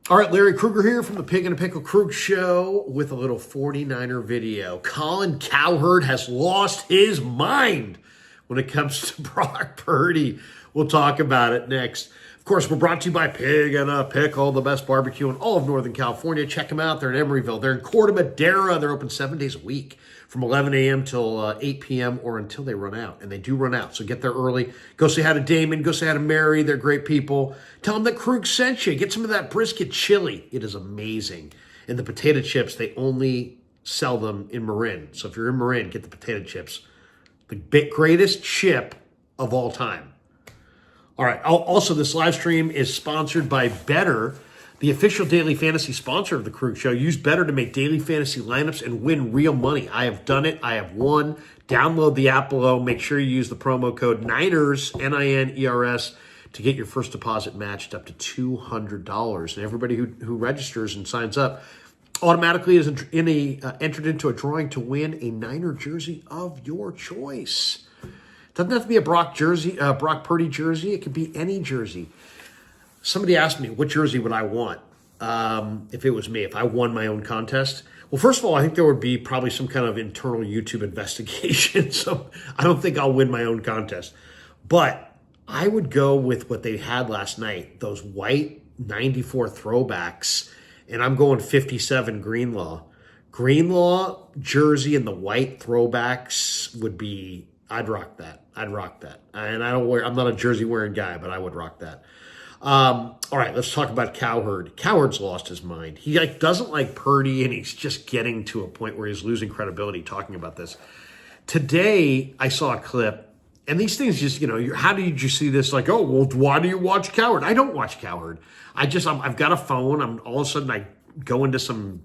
All right, Larry Krueger here from the Pig and a Pickle Krug Show with a little 49er video. Colin Cowherd has lost his mind when it comes to Brock Purdy. We'll talk about it next. Of course, we're brought to you by Pig and a Pickle, the best barbecue in all of Northern California. Check them out. They're in Emeryville. They're in Corte Madera. They're open 7 days a week from 11 a.m. till 8 p.m. or until they run out. And they do run out, so get there early. Go say hi to Damon. Go say hi to Mary. They're great people. Tell them that Krug sent you. Get some of that brisket chili. It is amazing. And the potato chips, they only sell them in Marin. So if you're in Marin, get the potato chips. The greatest chip of all time. All right. Also, this live stream is sponsored by Better, the official daily fantasy sponsor of the Krug Show. Use Better to make daily fantasy lineups and win real money. I have done it. I have won. Download the app below. Make sure you use the promo code NINERS, N-I-N-E-R-S, to get your first deposit matched up to $200. And everybody who registers and signs up automatically is entered into a drawing to win a Niner jersey of your choice. Doesn't have to be a Brock Purdy jersey. It could be any jersey. Somebody asked me, what jersey would I want if it was me, if I won my own contest? Well, first of all, I think there would be probably some kind of internal YouTube investigation. So I don't think I'll win my own contest. But I would go with what they had last night, those white 94 throwbacks. And I'm going 57 Greenlaw. Greenlaw jersey and the white throwbacks would be, I'd rock that. I'd rock that. And I'm not a jersey wearing guy, but I would rock that. All right, let's talk about Cowherd. Cowherd's lost his mind. He doesn't like Purdy, and he's just getting to a point where he's losing credibility talking about this. Today, I saw a clip, and these things just, how did you see this? Like, oh, well, why do you watch Cowherd? I don't watch Cowherd. I've got a phone. All of a sudden, I go into some,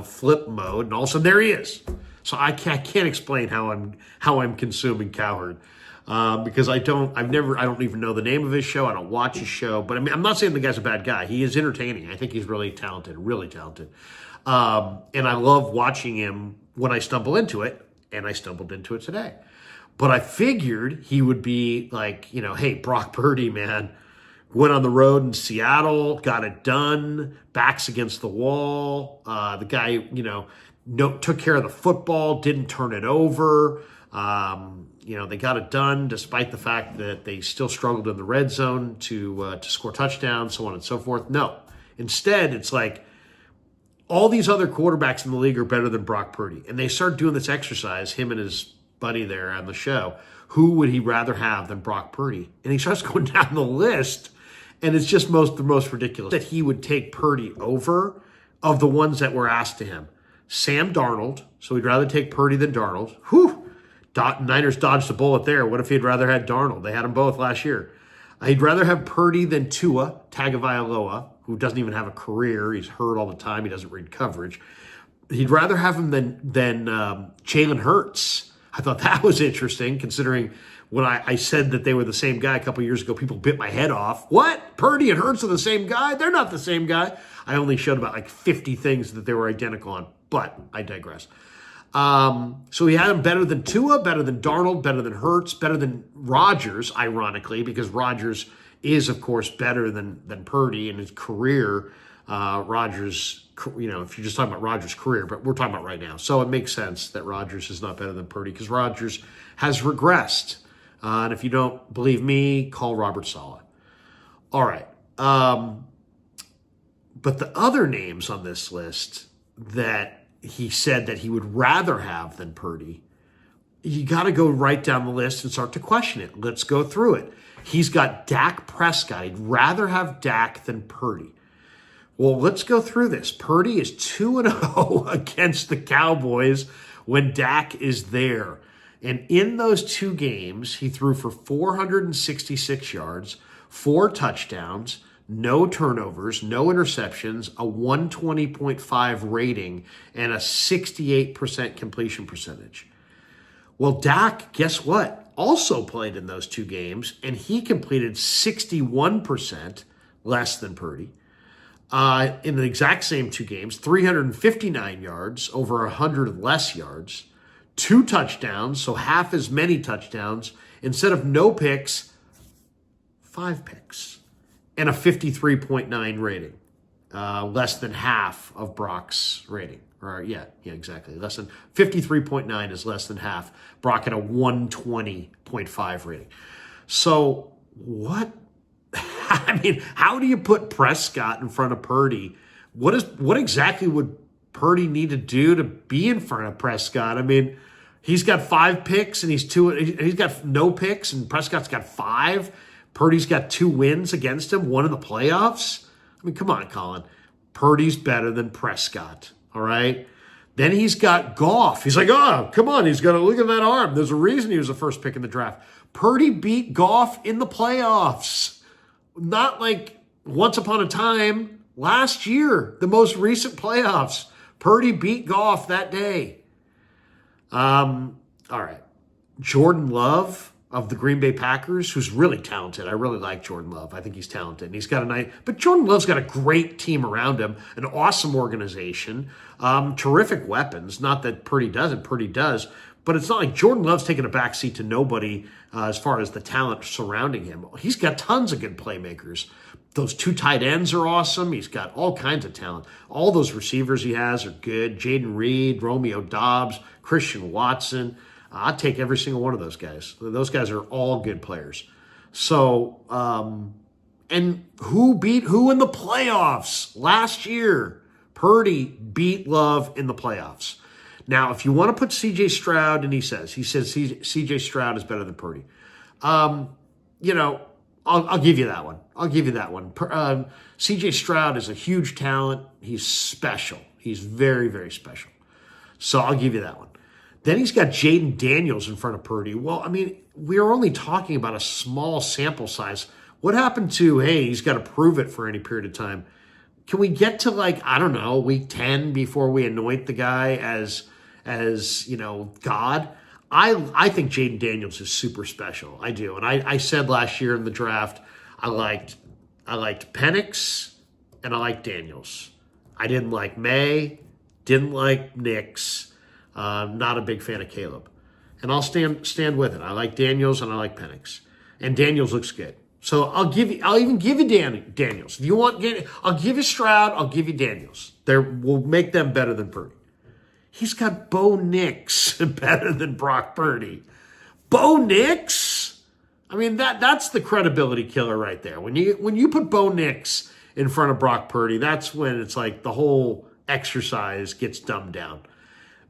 flip mode, and all of a sudden, there he is. So I can't explain how I'm consuming Cowherd. Because I don't even know the name of his show. I don't watch his show, but I mean, I'm not saying the guy's a bad guy. He is entertaining. I think he's really talented. And I love watching him when I stumble into it, and I stumbled into it today. But I figured he would be like, hey, Brock Purdy, man, went on the road in Seattle, got it done, backs against the wall. The guy, took care of the football, didn't turn it over. They got it done despite the fact that they still struggled in the red zone to score touchdowns, so on and so forth. No. Instead, it's like all these other quarterbacks in the league are better than Brock Purdy. And they start doing this exercise, him and his buddy there on the show. Who would he rather have than Brock Purdy? And he starts going down the list, and it's just the most ridiculous that he would take Purdy over of the ones that were asked to him. Sam Darnold, so he'd rather take Purdy than Darnold. Whew! Niners dodged a bullet there. What if he'd rather had Darnold? They had them both last year. He'd rather have Purdy than Tua Tagovailoa, who doesn't even have a career. He's hurt all the time. He doesn't read coverage. He'd rather have him than Jalen Hurts. I thought that was interesting, considering when I said that they were the same guy a couple years ago, people bit my head off. What? Purdy and Hurts are the same guy? They're not the same guy. I only showed about 50 things that they were identical on, but I digress. So he had him better than Tua, better than Darnold, better than Hurts, better than Rodgers, ironically, because Rodgers is, of course, better than Purdy in his career. Rodgers, if you're just talking about Rodgers' career, but we're talking about right now. So it makes sense that Rodgers is not better than Purdy because Rodgers has regressed. And if you don't believe me, call Robert Saleh. All right. But the other names on this list that he said that he would rather have than Purdy, you got to go right down the list and start to question it. Let's go through it. He's got Dak Prescott. He'd rather have Dak than Purdy. Well, let's go through this. Purdy is 2-0 against the Cowboys when Dak is there. And in those two games, he threw for 466 yards, 4 touchdowns, no turnovers, no interceptions, a 120.5 rating, and a 68% completion percentage. Well, Dak, guess what? Also played in those two games, and he completed 61% less than Purdy. In the exact same two games, 359 yards, over 100 less yards, 2 touchdowns, so half as many touchdowns. Instead of no picks, 5 picks. And a 53.9 rating. less than half of Brock's rating. Or yeah, exactly. Less than 53.9 is less than half. Brock at a 120.5 rating. So what? I mean, how do you put Prescott in front of Purdy? What exactly would Purdy need to do to be in front of Prescott? I mean, he's got 5 picks and he's got no picks, and Prescott's got 5. Purdy's got 2 wins against him, 1 in the playoffs. I mean, come on, Colin. Purdy's better than Prescott, all right? Then he's got Goff. He's like, oh, come on. He's got to look at that arm. There's a reason he was the first pick in the draft. Purdy beat Goff in the playoffs. Not like once upon a time. Last year, the most recent playoffs. Purdy beat Goff that day. All right. Jordan Love of the Green Bay Packers, who's really talented. I really like Jordan Love. I think he's talented. And he's got but Jordan Love's got a great team around him, an awesome organization, terrific weapons. Not that Purdy doesn't. Purdy does. But it's not like Jordan Love's taking a backseat to nobody as far as the talent surrounding him. He's got tons of good playmakers. Those 2 tight ends are awesome. He's got all kinds of talent. All those receivers he has are good. Jaden Reed, Romeo Doubs, Christian Watson. I'd take every single one of those guys. Those guys are all good players. So, and who beat who in the playoffs last year? Purdy beat Love in the playoffs. Now, if you want to put C.J. Stroud, and he says C.J. Stroud is better than Purdy. I'll give you that one. I'll give you that one. C.J. Stroud is a huge talent. He's special. He's very, very special. So I'll give you that one. Then he's got Jaden Daniels in front of Purdy. Well, I mean, we're only talking about a small sample size. What happened to, hey, he's got to prove it for any period of time? Can we get to week 10 before we anoint the guy as God? I think Jaden Daniels is super special. I do. And I said last year in the draft, I liked Penix and I liked Daniels. I didn't like May, didn't like Nix. Not a big fan of Caleb. And I'll stand with it. I like Daniels and I like Penix. And Daniels looks good. So I'll even give you Daniels. If you want, I'll give you Stroud, I'll give you Daniels. We'll make them better than Purdy. He's got Bo Nix better than Brock Purdy. Bo Nix? I mean, that's the credibility killer right there. When you put Bo Nix in front of Brock Purdy, that's when it's like the whole exercise gets dumbed down.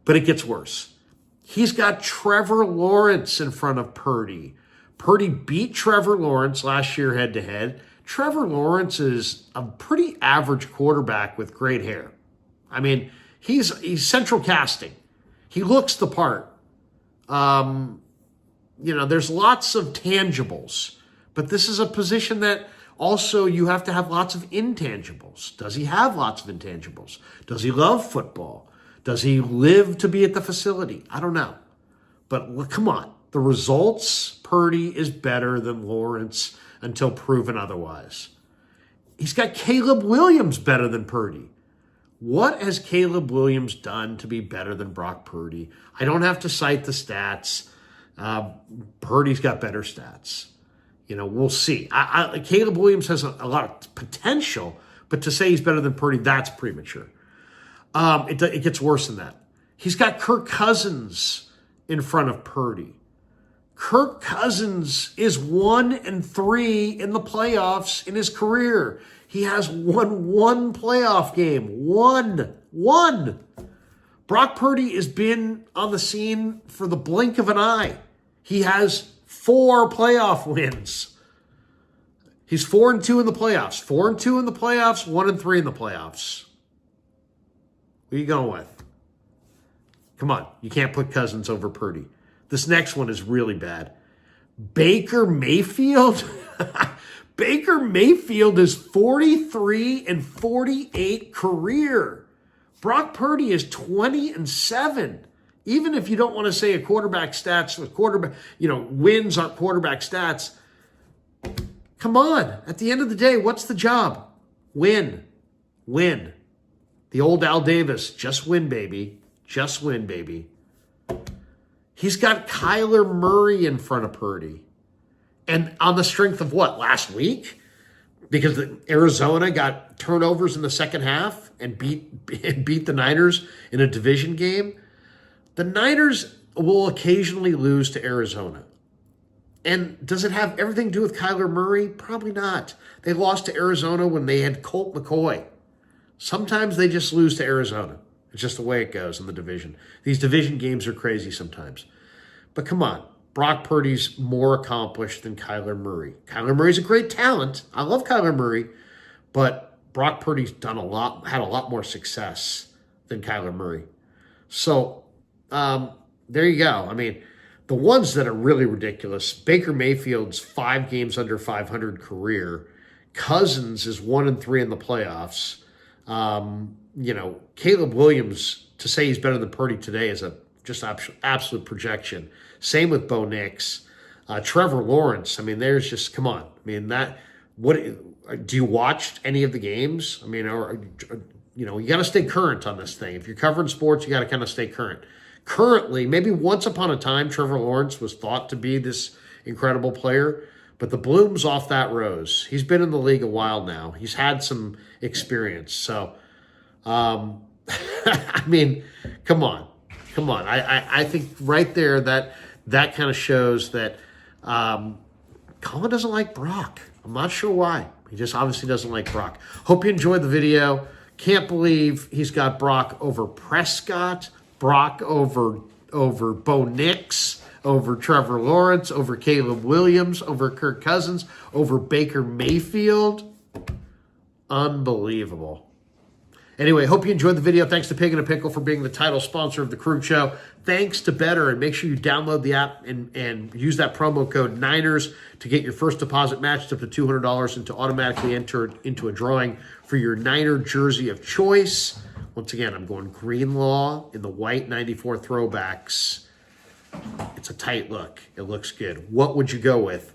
But it gets worse. He's got Trevor Lawrence in front of Purdy. Purdy beat Trevor Lawrence last year head-to-head. Trevor Lawrence is a pretty average quarterback with great hair. I mean, he's central casting. He looks the part. There's lots of tangibles. But this is a position that also you have to have lots of intangibles. Does he have lots of intangibles? Does he love football? Does he live to be at the facility? I don't know. But come on. The results, Purdy is better than Lawrence until proven otherwise. He's got Caleb Williams better than Purdy. What has Caleb Williams done to be better than Brock Purdy? I don't have to cite the stats. Purdy's got better stats. We'll see. Caleb Williams has a lot of potential, but to say he's better than Purdy, that's premature. It gets worse than that. He's got Kirk Cousins in front of Purdy. Kirk Cousins is 1-3 in the playoffs in his career. He has won 1 playoff game. One. Brock Purdy has been on the scene for the blink of an eye. He has 4 playoff wins. He's 4-2 in the playoffs. 4-2 in the playoffs, 1-3 in the playoffs. Who are you going with? Come on, you can't put Cousins over Purdy. This next one is really bad. Baker Mayfield? Baker Mayfield is 43-48 career. Brock Purdy is 20-7. Even if you don't want to say a quarterback stats, wins aren't quarterback stats. Come on. At the end of the day, what's the job? Win. The old Al Davis, just win, baby. Just win, baby. He's got Kyler Murray in front of Purdy. And on the strength of what? Last week? because Arizona got turnovers in the second half and beat the Niners in a division game. The Niners will occasionally lose to Arizona. And does it have everything to do with Kyler Murray? Probably not. They lost to Arizona when they had Colt McCoy. Sometimes they just lose to Arizona. It's just the way it goes in the division. These division games are crazy sometimes. But come on. Brock Purdy's more accomplished than Kyler Murray. Kyler Murray's a great talent. I love Kyler Murray. But Brock Purdy's had a lot more success than Kyler Murray. So, there you go. I mean, the ones that are really ridiculous, Baker Mayfield's 5 games under 500 career. Cousins is 1-3 in the playoffs. Caleb Williams, to say he's better than Purdy today is just absolute projection. Same with Bo Nix. Trevor Lawrence, I mean, there's just, come on. I mean, do you watch any of the games? I mean, you got to stay current on this thing. If you're covering sports, you got to kind of stay current. Currently, maybe once upon a time, Trevor Lawrence was thought to be this incredible player, but the bloom's off that rose. He's been in the league a while now. He's had some experience. So, I mean, come on. I think right there that kind of shows that Colin doesn't like Brock. I'm not sure why. He just obviously doesn't like Brock. Hope you enjoyed the video. Can't believe he's got Brock over Prescott, Brock over Bo Nix, over Trevor Lawrence, over Caleb Williams, over Kirk Cousins, over Baker Mayfield. Unbelievable. Anyway, hope you enjoyed the video. Thanks to Pig in a Pickle for being the title sponsor of the Krueger Show. Thanks to Better, and make sure you download the app and use that promo code Niners to get your first deposit matched up to $200 and to automatically enter into a drawing for your Niner jersey of choice. Once again, I'm going Greenlaw in the white 94 throwbacks. It's a tight look. It looks good. What would you go with?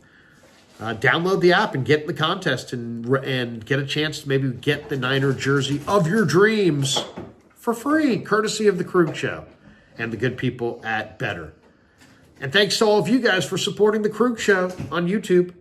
Download the app and get in the contest and get a chance to maybe get the Niner jersey of your dreams for free, courtesy of the Krueger Show and the good people at Better. And thanks to all of you guys for supporting the Krueger Show on YouTube.